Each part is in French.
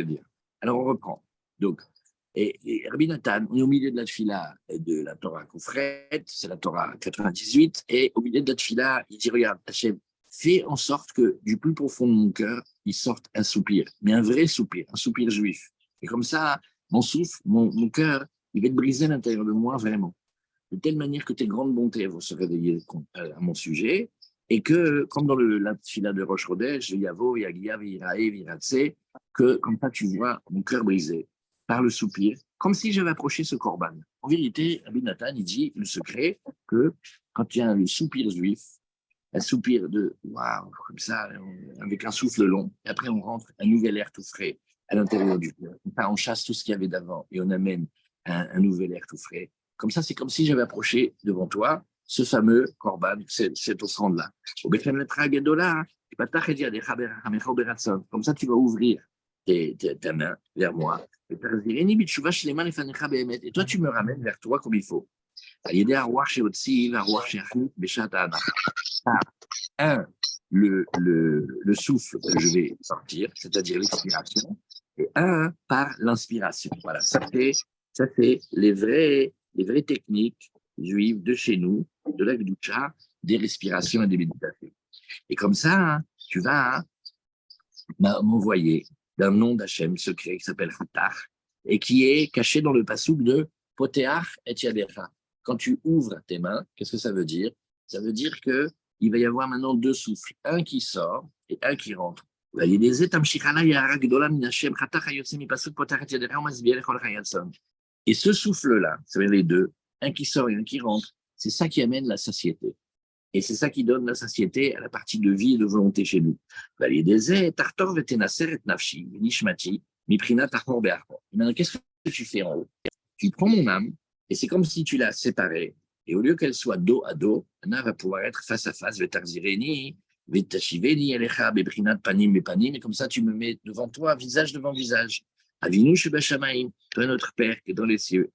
dire. Alors on reprend. Donc, et Rabbi Nathan, on est au milieu de la tfila de la Torah Koufret, c'est la Torah 98, et au milieu de la tfila, il dit, regarde, Hachem, fais en sorte que du plus profond de mon cœur, il sorte un soupir, mais un vrai soupir, un soupir juif. Et comme ça, mon souffle, mon cœur, il va être brisé à l'intérieur de moi, vraiment. De telle manière que tes grandes bontés vont se réveiller à mon sujet, et que, comme dans la tfila de Rosh Chodesh, Yavo, Yagia, Virae, Viratse, que, comme ça, tu vois mon cœur brisé par le soupir, comme si j'avais approché ce korban. En vérité, Rabbi Nathan, il dit le secret que quand il y a le soupir juif, un soupir de waouh, comme ça, avec un souffle long, et après on rentre un nouvel air tout frais à l'intérieur du cœur. On chasse tout ce qu'il y avait d'avant et on amène un nouvel air tout frais. Comme ça, c'est comme si j'avais approché devant toi ce fameux korban, cette offrande-là. Comme ça, tu vas ouvrir ta main vers moi. Et toi, tu me ramènes vers toi comme il faut. Un, le souffle que je vais sortir, c'est-à-dire l'expiration, et un par l'inspiration. Voilà, ça fait les vraies techniques juives de chez nous, de la Gdoucha, des respirations et des méditations. Et comme ça, hein, tu vas m'envoyer d'un nom d'Hachem secret qui s'appelle Hatach et qui est caché dans le passouk de Poteach et Yadecha. Quand tu ouvres tes mains, qu'est-ce que ça veut dire? Ça veut dire que il va y avoir maintenant deux souffles, un qui sort et un qui rentre. Et ce souffle-là, ça veut dire les deux, un qui sort et un qui rentre, c'est ça qui amène la satiété. Et c'est ça qui donne la satiété à la partie de vie et de volonté chez nous. Maintenant, qu'est-ce que tu fais en haut? Tu prends mon âme, et c'est comme si tu l'as séparée. Et au lieu qu'elle soit dos à dos, l'âme va pouvoir être face à face, et comme ça tu me mets devant toi, visage devant visage. Avinu Shebashamaim, toi notre Père qui est dans les cieux.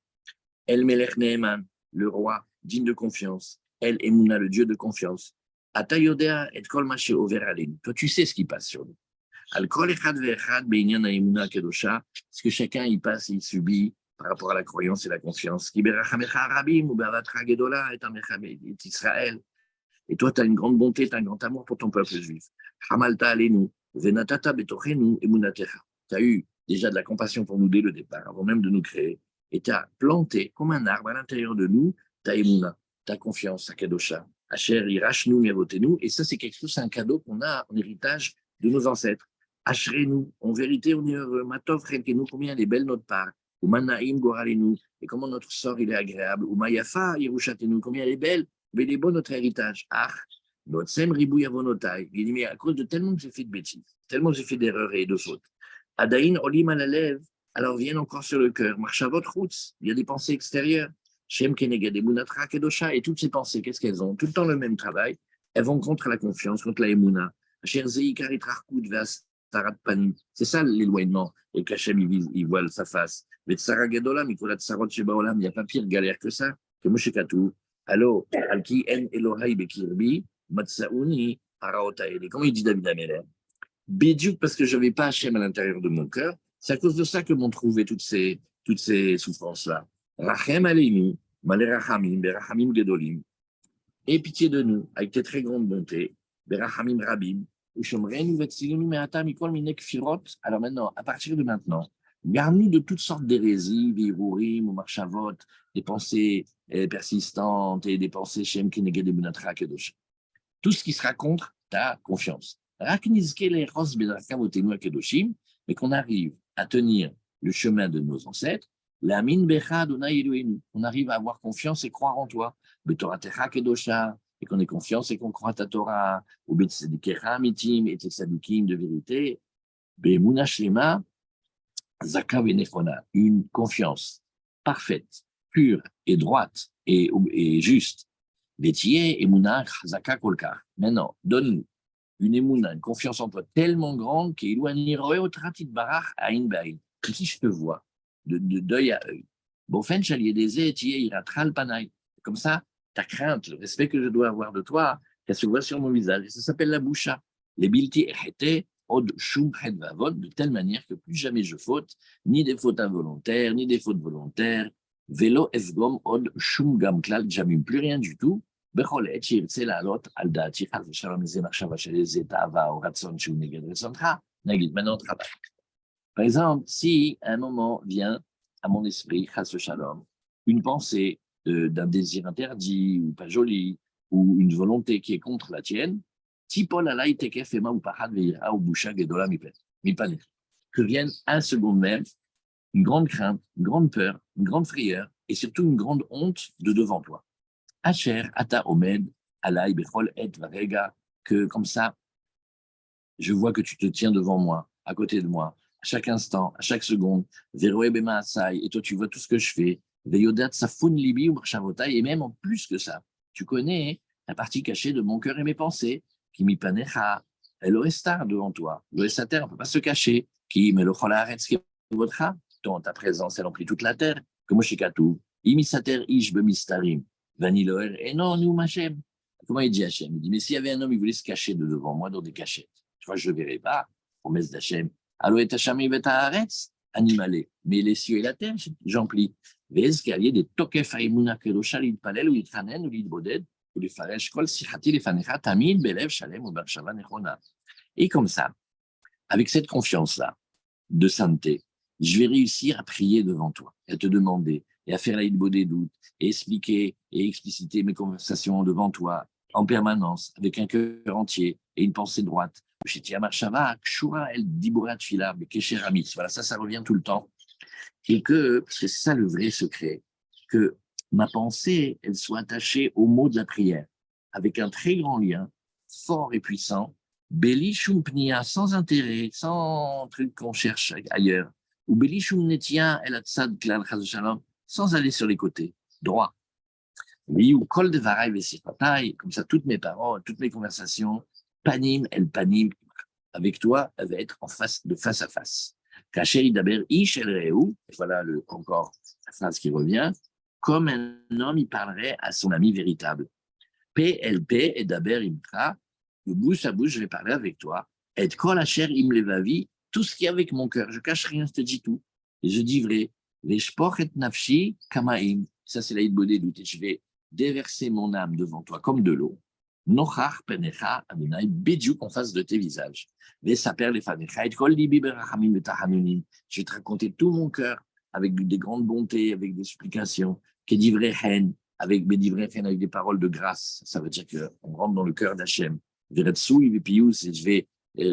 El Melech Neeman, le roi digne de confiance. El Emouna, le Dieu de confiance. Ata Yodea et Kol Ma She'over Aleinu. Toi, tu sais ce qui passe sur nous. Al Kol Echad Ve'echad Be'inyan Ha'emuna Kedosha, ce que chacun y passe et y subit par rapport à la croyance et la confiance. Ki Berachamecha Arabim ou Be'avatcha Gedola et Amecha et Israël. Et toi, tu as une grande bonté, tu as un grand amour pour ton peuple juif. Hamalta Aleinu, Venatata Betochenu Emunatecha. Tu as eu déjà de la compassion pour nous dès le départ, avant même de nous créer. Et tu as planté comme un arbre à l'intérieur de nous ta émouna, ta confiance, ta kadosha. Asher irachnu mirotenu. Et ça, c'est quelque chose, c'est un cadeau qu'on a en héritage de nos ancêtres. Ashrenu, en vérité, on est heureux. Matov chelkenu, combien elle est belle notre part. Ou manaim goralenu, et comment notre sort il est agréable. Ou mayafa yerushatenu, combien elle est belle. Mais il est beau notre héritage. Ah, notre sem ribou yavonotai. Il dit, mais à cause de tellement que j'ai fait de bêtises, tellement que j'ai fait d'erreurs et de fautes. Adaïn olim alalev, alors viennent encore sur le cœur. Marchavot routz, il y a des pensées extérieures. Shem keneged emunatra kedosha, et toutes ces pensées, qu'est-ce qu'elles ont? Tout le temps le même travail. Elles vont contre la confiance, contre la emuna. C'est ça l'éloignement. Et qu'Hachem, il voile sa face. Mais tsara gedolam, il n'y a pas pire galère que ça. Que Moshe Katou. Allo, alki en Elohai bekirbi, matsauni araotaeli. Comment il dit David Améler? Bidjouk, parce que je n'avais pas Hachem à l'intérieur de mon cœur. C'est à cause de ça que m'ont trouvé toutes ces souffrances-là. Rachem aleinu, malerachamim, berachamim gedolim. Aie pitié de nous, avec tes très grandes bontés, berachamim rabim, ushomrenu vetsilunu me'ata mikol minek firot. Alors maintenant, à partir de maintenant, garde-nous de toutes sortes d'hérésies, virurim ou marchavot, des pensées persistantes et des pensées shem keneged emunatra kedosh. Tout ce qui sera contre ta confiance. Mais qu'on arrive à tenir le chemin de nos ancêtres, on arrive à avoir confiance et croire en toi. Et qu'on ait confiance et qu'on croit à ta Torah, et tes sadikim de vérité, une confiance parfaite, pure et droite et juste. Maintenant, donne-nous une émouna, une confiance en toi tellement grande que si je te vois d'œil à œil. Comme ça, ta crainte, le respect que je dois avoir de toi, qu'elle se voit sur mon visage. Et ça s'appelle la boucha. Les bilti echete, od shum chet vavot, de telle manière que plus jamais je faute, ni des fautes involontaires, ni des fautes volontaires, velo efgom od shum gam klal jamim, plus rien du tout, bechol et shirtse la'alot al da'ati chas v'shalom ze machshava shel ze ta'ava ou ratson shu neged retzoncha, nagid, maintenant travail. Par exemple, si à un moment vient à mon esprit, chas v'shalom, une pensée d'un désir interdit ou pas joli, ou une volonté qui est contre la tienne, tipol alay tekef ema ou pahad veira ou boucha gedola mipaner. Que vienne un second même une grande crainte, une grande peur, une grande frayeur et surtout une grande honte de devant toi. Asher ata omed alay bechol et varega, que comme ça, je vois que tu te tiens devant moi, à côté de moi, à chaque instant, à chaque seconde, veroe bema asai, et toi tu vois tout ce que je fais, veyodat safun libi ou marchavotai, et même en plus que ça, tu connais la partie cachée de mon cœur et mes pensées, qui mi panecha, eloestar devant toi, l'oestater, on ne peut pas se cacher, qui melochol haaretz kevodcha, dont ta présence elle emplit toute la terre, comme Shekatu, imisater ish bemistarim, vaniloer, et non, nous machem. Comment il dit Hachem? Il dit, mais s'il y avait un homme, il voulait se cacher de devant moi dans des cachettes. Tu vois, je ne le verrai pas, promesse d'Hachem. Allo et Hachem et Haaretz, animalé. Mais les cieux et la terre, j'en plie. Vez qu'il y ait des tokef haïmouna kedosha l'idpalel ou l'idchanen ou l'idboded ou l'idfaresh kol sichati l'efanecha tamid belev shalem ou barshava nechona. Et comme ça, avec cette confiance-là, de sainteté, je vais réussir à prier devant toi, et à te demander, et à faire la idbo des doutes, et expliquer et expliciter mes conversations devant toi en permanence, avec un cœur entier et une pensée droite. Voilà, ça revient tout le temps. Et que c'est ça le vrai secret, que ma pensée, elle soit attachée au mot de la prière, avec un très grand lien, fort et puissant, Beli Shumpnia, sans intérêt, sans truc qu'on cherche ailleurs, ou Beli Shumnetia, El Hatzad Klal Chas Shalom, sans aller sur les côtés, droit. Oui, ou Kol Devarai Vesiratai, comme ça, toutes mes paroles, toutes mes conversations, panim, el panim, avec toi, elle va être de face à face. Kacher Idaber Ish El Reu, voilà encore la phrase qui revient, comme un homme, il parlerait à son ami véritable. PLP et Daber Imtra, de bouche à bouche, je vais parler avec toi. Et Kol Asher Im Levavi, tout ce qui est avec mon cœur, je cache rien, je te dis tout. Et je dis vrai. Les Shpoch et Nafshi Kamaim, ça c'est la Hidbodé doute, et je vais déverser mon âme devant toi comme de l'eau. Nochar Penecha Adonai, Bidjouk en face de tes visages. Les Saper les Fanecha, et Kol Libi Berachamim Betahanunim, je vais te raconter tout mon cœur avec des grandes bontés, avec des supplications, qui dit vrai haine, avec des paroles de grâce. Ça veut dire qu'on rentre dans le cœur d'Hachem. Je vais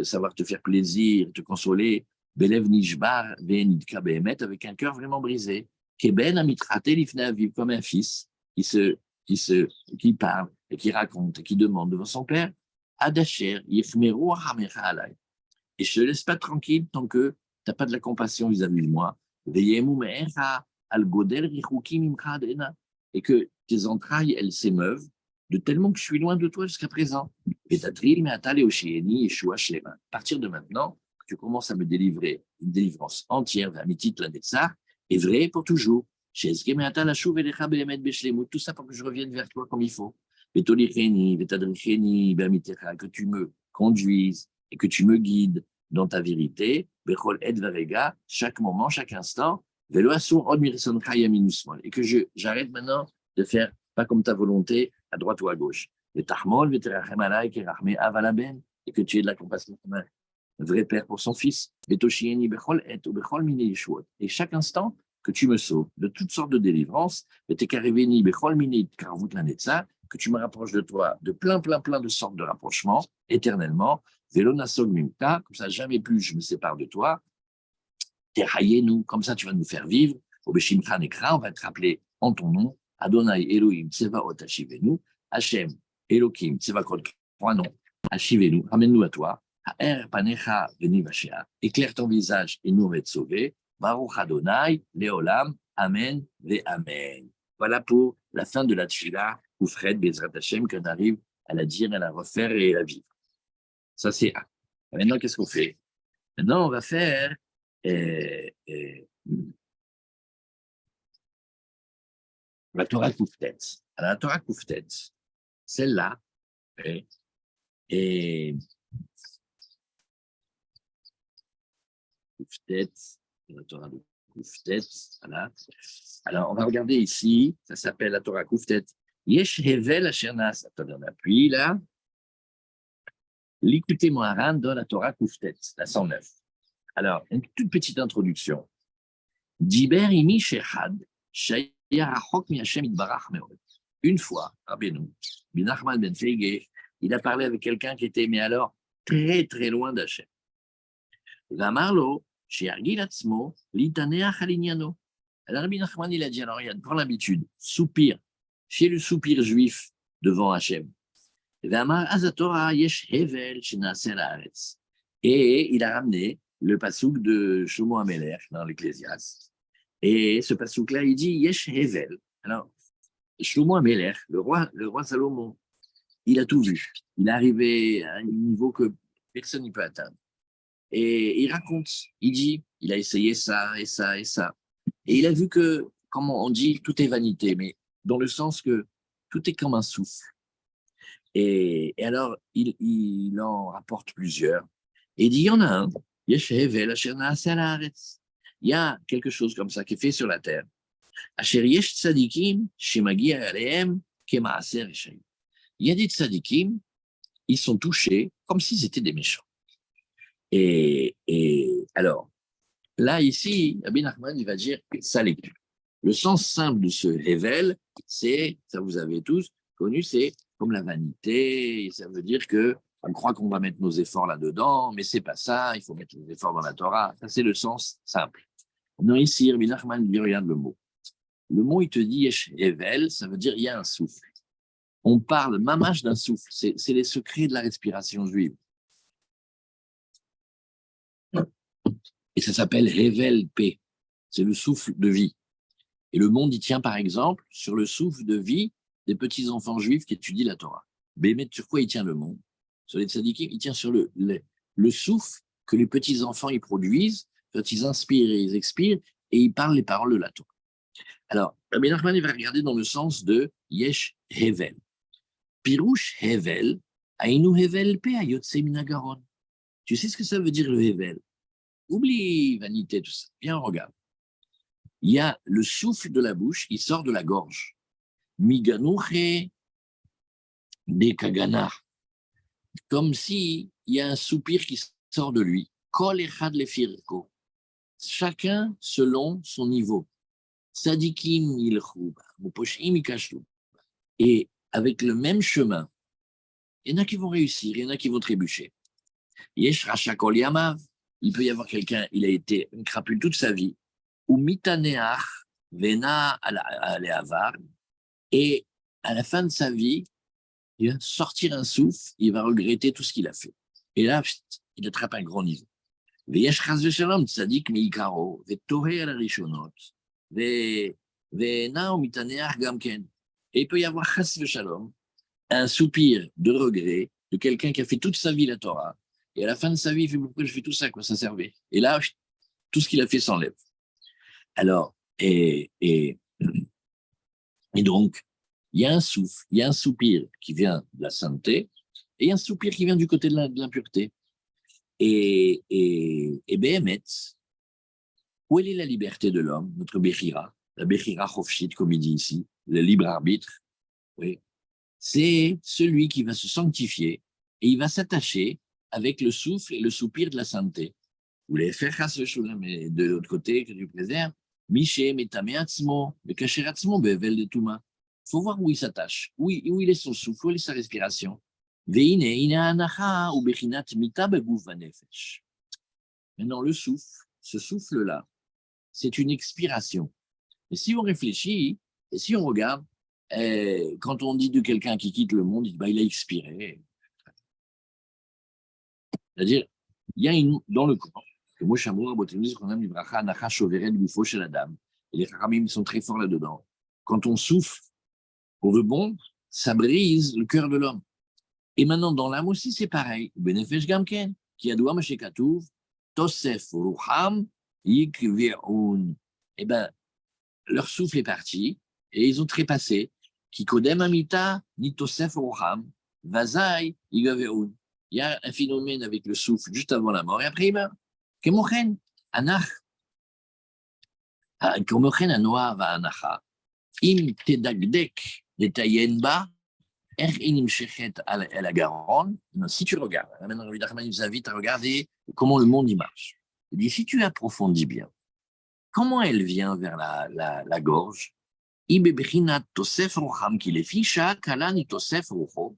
savoir te faire plaisir, te consoler. Belev nishbar ve'nidka behemet, avec un cœur vraiment brisé. Keben amitrate lifnei aviv, comme un fils qui parle et qui raconte et qui demande devant son père. Adasher yifmeru hamecha alay. Et je ne te laisse pas tranquille tant que tu n'as pas de la compassion vis-à-vis de moi. Et que tes entrailles, elles s'émeuvent de tellement que je suis loin de toi jusqu'à présent. À partir de maintenant, tu commences à me délivrer une délivrance entière vers Mitit la Netzar, et vrai pour toujours. Tout ça pour que je revienne vers toi comme il faut. Que tu me conduises et que tu me guides dans ta vérité, chaque moment, chaque instant, et que j'arrête maintenant de faire pas comme ta volonté, à droite ou à gauche. Et que tu aies de la compassion comme un vrai père pour son fils. Et chaque instant que tu me sauves de toutes sortes de délivrances, que tu me rapproches de toi de plein de sortes de rapprochements éternellement. Comme ça, jamais plus je me sépare de toi. Terraillez-nous, comme ça tu vas nous faire vivre. On va être appelé en ton nom. Adonai Elohim Tsevaot Hashivenu. Hachem Elohim Tsevakot, trois noms. Hashivenu, ramène-nous à toi. Ha'er panecha veni vashea. Éclaire ton visage et nous on va être sauvés. Baruch Adonai Leolam. Amen ve Amen. Voilà pour la fin de la tchila ou Fred Bezrat Hashem qu'on arrive à la dire, à la refaire et à la vivre. Ça c'est A. Maintenant, qu'est-ce qu'on fait? Maintenant, on va faire la Torah Kouftet. Alors, la Torah Kouftet, celle-là, et Kouftet, la Torah de Kouftet, voilà. Alors, on va regarder ici, ça s'appelle la Torah Kouftet. Yesh Hevel Asher Naas. Attendez, on appuie là. L'écouté Moharan dans la Torah Kouftet, la 109. Alors, une toute petite introduction. Diber imi shechad, shaya rachok mi Hashem itbarach meod. Une fois, Rabbeinu, Ben Nachman ben Feige, il a parlé avec quelqu'un qui était, mais alors, très très loin d'Hachem. Vamarlo, she'argil atzmo, litaneach alignano. Alors, Rabbi Nachman, il a dit, alors, regarde, prends l'habitude, soupir, fais le soupir juif devant Hachem. Vamar azatora yesh hevel shenaase laaretz. Et il a ramené le pasouk de Shlomo Amelech dans l'Ecclésiaste. Et ce pasouk-là, il dit yesh hevel. Alors, Shlomo Amelech, le roi Salomon, il a tout vu. Il est arrivé à un niveau que personne n'y peut atteindre. Et il raconte, il dit, il a essayé ça et ça et ça. Et il a vu que, comme on dit, tout est vanité, mais dans le sens que tout est comme un souffle. Et alors, il en rapporte plusieurs. Et il dit, il y en a un, il y a quelque chose comme ça qui est fait sur la terre. Il y a des tzadikim, ils sont touchés comme s'ils étaient des méchants. Et alors, là, ici, Rabbi Nachman, il va dire sa lecture. Le sens simple de ce révèle, c'est, ça vous avez tous connu, c'est comme la vanité. Ça veut dire que on croit qu'on va mettre nos efforts là-dedans, mais c'est pas ça, il faut mettre les efforts dans la Torah. Ça, c'est le sens simple. Non, ici, Rabbi Nachman, il regarde le mot. Le mot, il te dit révèle, ça veut dire il y a un souffle. On parle mamache d'un souffle, c'est les secrets de la respiration juive. Et ça s'appelle Révèle P. C'est le souffle de vie. Et le monde, il tient par exemple sur le souffle de vie des petits-enfants juifs qui étudient la Torah. Mais sur quoi il tient le monde? Sur les tzadikim, il tient sur le souffle que les petits-enfants ils produisent quand ils inspirent et ils expirent et ils parlent les paroles de la Torah. Alors, Rabbi Nachman va regarder dans le sens de Yesh Hevel. Pirouche Hevel, Ainu Hevel Pe Ayotse Minagaron. Tu sais ce que ça veut dire le Hevel? Oublie vanité, tout ça. Viens, on regarde. Il y a le souffle de la bouche qui sort de la gorge. Miganouche de Kagana. Comme si il y a un soupir qui sort de lui. Kol echad lefirko. Chacun selon son niveau. Sadikim ilchou, muposhim ikashlu. Et avec le même chemin, il y en a qui vont réussir, il y en a qui vont trébucher. Yesh racha kol yamav. Il peut y avoir quelqu'un, il a été une crapule toute sa vie, ou mitaneach vena aleavar, et à la fin de sa vie, il va sortir un souffle, il va regretter tout ce qu'il a fait. Et là, il attrape un grand niveau. Veyesh chas v'shalom tzadik meikaro, vetoreh al harishonot, vena ou mitaneach gamken. Et il peut y avoir chas v'shalom, un soupir de regret de quelqu'un qui a fait toute sa vie la Torah, et à la fin de sa vie, il fait pourquoi je fais tout ça, quoi ça servait. Et là, tout ce qu'il a fait s'enlève. Alors, et donc, il y a un souffle, il y a un soupir qui vient de la sainteté, et il y a un soupir qui vient du côté de l'impureté. Et Béhémet, où est la liberté de l'homme, notre Bechira, la Bechira Chofshit, comme il dit ici, le libre arbitre, oui, c'est celui qui va se sanctifier et il va s'attacher avec le souffle et le soupir de la sainteté. Vous voulez faire mais de l'autre côté, que tu préserves, Miché, Metame Atzmo, le Kacher Atzmo, Bevel de Touma. Il faut voir où il s'attache, où il est son souffle, où il est sa respiration. Veine, ina anacha, ou bechinat mita begouf vanefesh. Maintenant, le souffle, ce souffle-là, c'est une expiration. Mais si on réfléchit, et si on regarde, quand on dit de quelqu'un qui quitte le monde, il a expiré. C'est-à-dire, il y a dans le corps, que moi, Shamour, qu'on aime l'Ibracha, Nacha, Shoveret, Goufo, chez la dame. Et les Haramim sont très forts là-dedans. Quand on souffle pour de bon, ça brise le cœur de l'homme. Et maintenant, dans l'âme aussi, c'est pareil. Benefesh Gamken, qui a douam Shekatouv, Tosef, Ruham, Yikveoun. Eh bien, leur souffle est parti et ils ont trépassé. Qui kodem amita, ni Tosef, Ruham, Vazai, Yikveoun. Il y a un phénomène avec le souffle juste avant la mort et après il meurt. Kemochen, Anach, כמו כן הנועה וההנחה, אם תדקדק לטיין בה, איך היא נמשכת אל הגרון, si tu regardes, maintenant Rabbi Nachman nous invite à regarder comment le monde y marche. Il dit, si tu approfondis bien, comment elle vient vers la gorge, היא בבחינת תוסף רוחם, כי לפי שעה קלה נתוסף רוחו,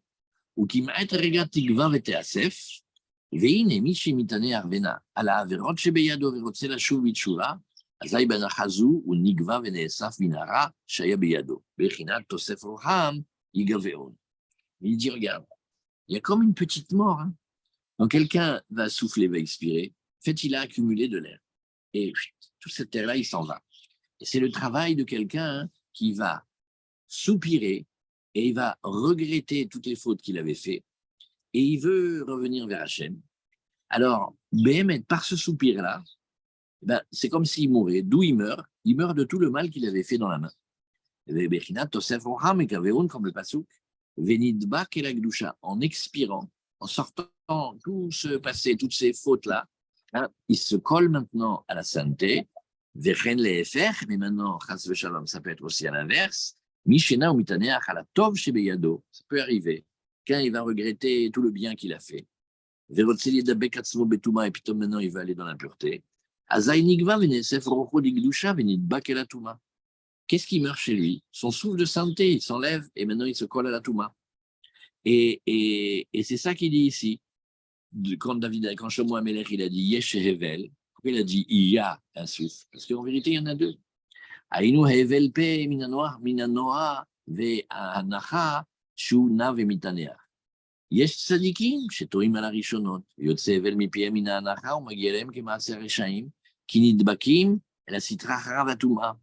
וכמעט רגע תגבר ותאסף, והנה מי שמתענח על העבירות שבידו ורוצה לשוב בתשובה, אזי בהנחה זו הוא נגבה ונאסף מן הרע שהיה בידו. בבחינת תוסף רוחם יגבעון. Il dit, regarde, il y a comme une petite mort. Hein. Quand quelqu'un va souffler, va expirer, en fait, il a accumulé de l'air. Et toute cette air-là, il s'en va. Et c'est le travail de quelqu'un qui va soupirer et il va regretter toutes les fautes qu'il avait faites et il veut revenir vers Hachem. Alors, Béhémet, par ce soupir-là, ben, c'est comme s'il mourait. D'où il meurt de tout le mal qu'il avait fait dans la main. Comme le pasouk, Venidbak et la Gdusha, en expirant, en sortant tout ce passé, toutes ces fautes-là, hein, il se colle maintenant à la sainteté, Vechen le'efer, mais maintenant, Chas v'shalom, ça peut être aussi à l'inverse, Mishena ou Mitaneach à la Tov shebeyado, ça peut arriver, quand il va regretter tout le bien qu'il a fait, Verotzeli dabek atzmo betuma, et puis maintenant il va aller dans l'impureté, Azay nigva venesef rocho di Gdusha venidbak et la Touma. Qu'est-ce qui meurt chez lui? Son souffle de sainteté, il s'enlève et maintenant il se colle à la Touma. Et c'est ça qu'il dit ici. Quand Shlomo HaMelech il a dit Yesh Hevel, pourquoi il a dit il y a un souffle? Parce qu'en vérité, il y en a deux. Aïnu Hevel Pe Minanoa Ve Anacha Shuna Ve Mitanea. Yesh Tzadikim, Shetoim Ala Rishonot, Yotze Hevel Mipiem Mina Anacha, Umagielem Kemaaser Reshaim, Kinidbakim, La Sitra Haravatuma.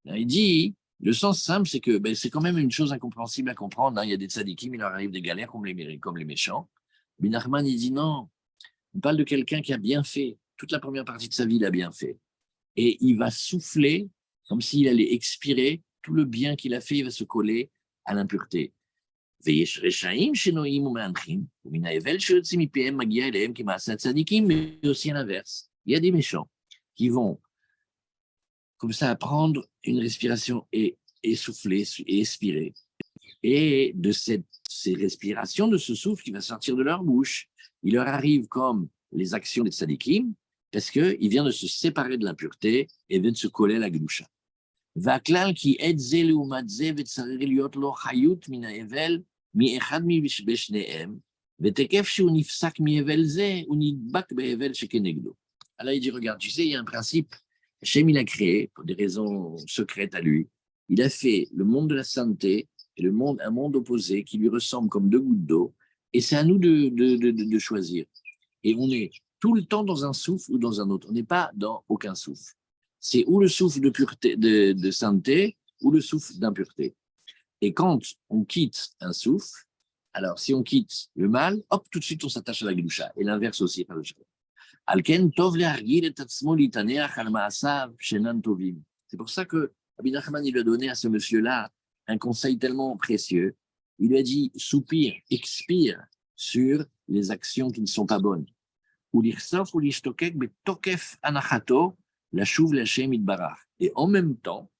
Il dit, le sens simple, c'est que ben, c'est quand même une chose incompréhensible à comprendre. Hein. Il y a des tzadikim, il leur arrive des galères comme les méchants. Mais Nachman, il dit non, on parle de quelqu'un qui a bien fait. Toute la première partie de sa vie, il a bien fait. Et il va souffler, comme s'il allait expirer, tout le bien qu'il a fait, il va se coller à l'impureté. Mais aussi à l'inverse. Il y a des méchants qui vont comme ça, prendre une respiration et souffler et expirer. Et de ces respirations, de ce souffle qui va sortir de leur bouche, il leur arrive comme les actions des tzadikim, parce qu'il vient de se séparer de l'impureté et vient de se coller à la gdusha. והכלל כי עת זה לעומת זה וצריך להיות לו חיות מן ההבל מאחד בשניהם, ותקף שהוא נפסק מהבל זה, הוא נדבק בהבל שכנגדו. Alors il dit, regarde, tu sais, il y a un principe Hachem, il a créé, pour des raisons secrètes à lui, il a fait le monde de la sainteté et un monde opposé qui lui ressemble comme deux gouttes d'eau, et c'est à nous de choisir. Et on est tout le temps dans un souffle ou dans un autre. On n'est pas dans aucun souffle. C'est ou le souffle de pureté, de sainteté, ou le souffle d'impureté. Et quand on quitte un souffle, alors si on quitte le mal, hop, tout de suite on s'attache à la Gdusha. Et l'inverse aussi, pas le Shabbat. C'est pour ça que Rabbi Nachman il lui a donné à ce monsieur-là un conseil tellement précieux. Il lui a dit soupire, expire sur les actions qui ne sont pas bonnes. Et en même temps,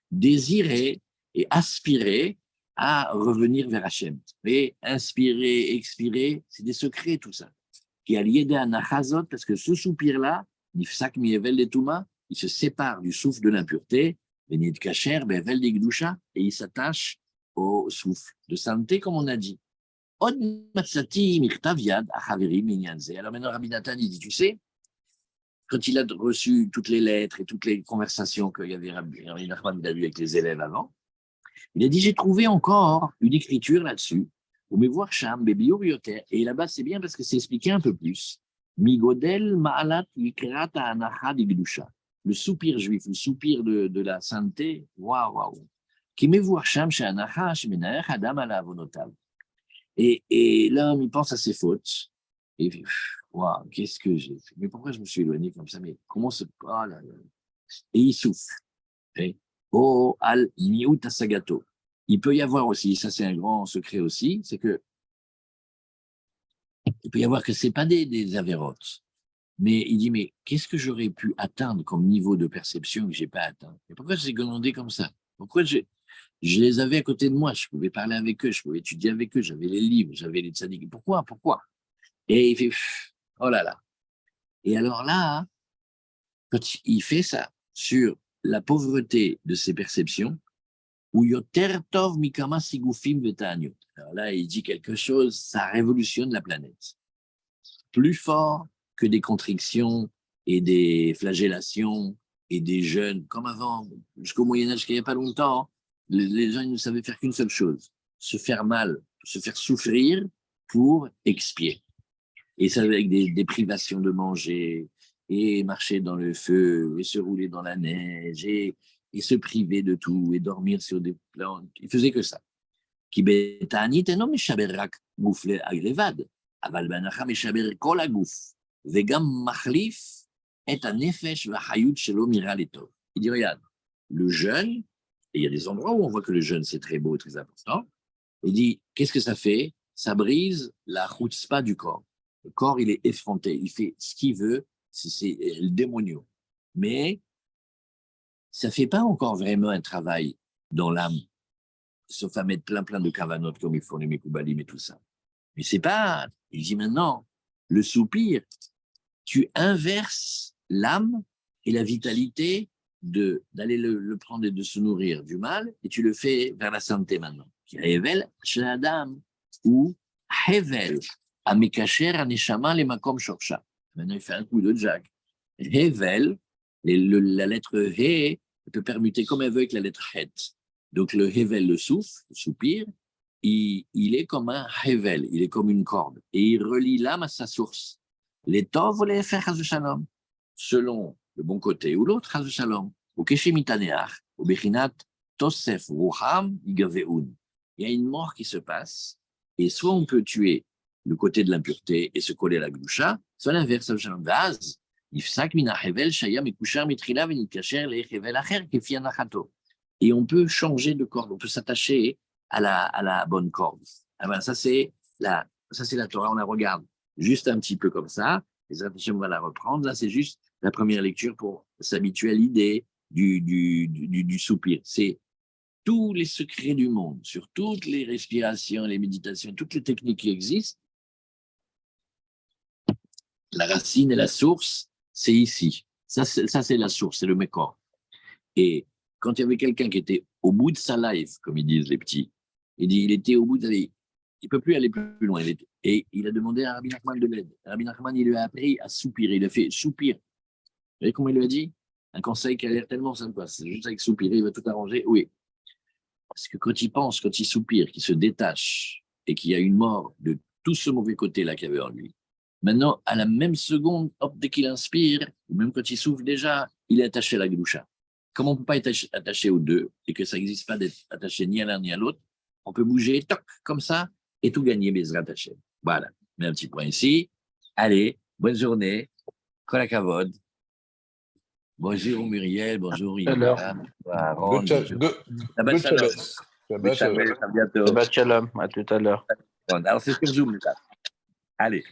désirer et aspirer à revenir vers Hachem. Et inspirer, expirer, c'est des secrets tout ça. Qui a lié à Nachazot, parce que ce soupir-là, Nifsak Mievel de Touma, il se sépare du souffle de l'impureté, Benit Kacher, Bevel de Gdusha, et il s'attache au souffle de sainteté, comme on a dit. Od Matsati Mirtav Yad Achaveri Minyanze. Alors maintenant, Rabbi Nathan, il dit, tu sais, quand il a reçu toutes les lettres et toutes les conversations qu'il y avait Rabbi Nachman a eues avec les élèves avant, il a dit, j'ai trouvé encore une écriture là-dessus, et là-bas, c'est bien parce que c'est expliqué un peu plus. Migodel ma'alat yikrat ha'anacha digdusha. Le soupir juif, le soupir de la sainteté, waouh. Qui mevoir sham she'anacha she'menaer adam ala avonotav. Et l'homme, il pense à ses fautes. Et puis, waouh, qu'est-ce que j'ai fait? Mais pourquoi je me suis éloigné comme ça? Mais comment se. Oh là là. Et il souffle. Oh al miut asagato. Il peut y avoir aussi, ça c'est un grand secret aussi, c'est que il peut y avoir que ce n'est pas des avérotes. Mais il dit, mais qu'est-ce que j'aurais pu atteindre comme niveau de perception que je n'ai pas atteint? Et pourquoi j'ai demandé comme ça? Pourquoi je les avais à côté de moi, je pouvais parler avec eux, je pouvais étudier avec eux, j'avais les livres, j'avais les tzadikim. Pourquoi? Et il fait, oh là là. Et alors là, quand il fait ça sur la pauvreté de ses perceptions, ou yoter tov mikama sigufim vetaniot. Alors là, il dit quelque chose, ça révolutionne la planète. Plus fort que des contrictions et des flagellations et des jeûnes, comme avant, jusqu'au Moyen-Âge, qu'il n'y a pas longtemps, les gens ils ne savaient faire qu'une seule chose, se faire mal, se faire souffrir pour expier. Et ça avec des privations de manger, et marcher dans le feu, et se rouler dans la neige, et se priver de tout, et dormir sur des plantes. Il faisait que ça. כי בתענית אינו משבר רק גוף לבד, אבל בהנחה משבר כל הגוף, וגם מחליף את הנפש והחיות שלו מרע לטוב. Il dit, regarde, le jeûne, et il y a des endroits où on voit que le jeûne, c'est très beau, très important, il dit, qu'est-ce que ça fait? Ça brise la chutzpah du corps. Le corps, il est effronté, il fait ce qu'il veut, c'est le démonio. Mais ça ne fait pas encore vraiment un travail dans l'âme, sauf à mettre plein de cavanotes comme ils font les Mekoubalim et tout ça. Mais c'est pas, il dit maintenant, le soupir, tu inverses l'âme et la vitalité d'aller le prendre et de se nourrir du mal, et tu le fais vers la santé maintenant. Hevel, Shadam, ou Hevel, Amekacher, Aneshama, les Makom Shorsha. Maintenant, il fait un coup de jack. Hevel, la lettre He peut permuter comme elle veut avec la lettre Het. Donc le Hevel, le souffle, le soupir, il est comme un Hevel, il est comme une corde, et il relie l'âme à sa source. Les Tov, les Efer, Chas Shalom, selon le bon côté ou l'autre, Chas Shalom, ou Keshemitaneach, ou Bechinat, Tosef, Ruham, Igaveun. Il y a une mort qui se passe, et soit on peut tuer le côté de l'impureté et se coller à la gloucha, soit l'inverse, Chas Shalom. Vaz, Nifsak mina Hevel, Shaya, Mekushar, Mitrila, Venitkacher, le Hevel Acher, Kefi Anachato. Et on peut changer de corde, on peut s'attacher à la bonne corde. Alors, ça, c'est la Torah, on la regarde juste un petit peu comme ça, les attention, on va la reprendre. Là, c'est juste la première lecture pour s'habituer à l'idée du soupir. C'est tous les secrets du monde, sur toutes les respirations, les méditations, toutes les techniques qui existent. La racine et la source, c'est ici. Ça c'est la source, c'est le Mekor. Et quand il y avait quelqu'un qui était au bout de sa life, comme ils disent les petits, il était au bout de il ne peut plus aller plus loin. Et il a demandé à Rabbi Nachman de l'aide. Rabbi Nachman, il lui a appris à soupirer. Il a fait soupir. Vous voyez comment il lui a dit? Un conseil qui a l'air tellement sympa. C'est juste avec soupirer, il va tout arranger. Oui. Parce que quand il pense, quand il soupire, qu'il se détache et qu'il y a une mort de tout ce mauvais côté-là qu'il y avait en lui, maintenant, à la même seconde, hop, dès qu'il inspire, ou même quand il souffle déjà, il est attaché à la gloucha. Comme on ne peut pas être attaché aux deux et que ça n'existe pas d'être attaché ni à l'un ni à l'autre, on peut bouger, toc, comme ça, et tout gagner, Bezrat Hashem. Voilà, on met un petit point ici. Allez, bonne journée. Kol hakavod. Bonjour Muriel, bonjour Yvan. Shabbat Shalom. Shabbat Shalom. À bientôt. Shabbat Shalom, à tout à l'heure. Alors c'est sur Zoom, là. Allez.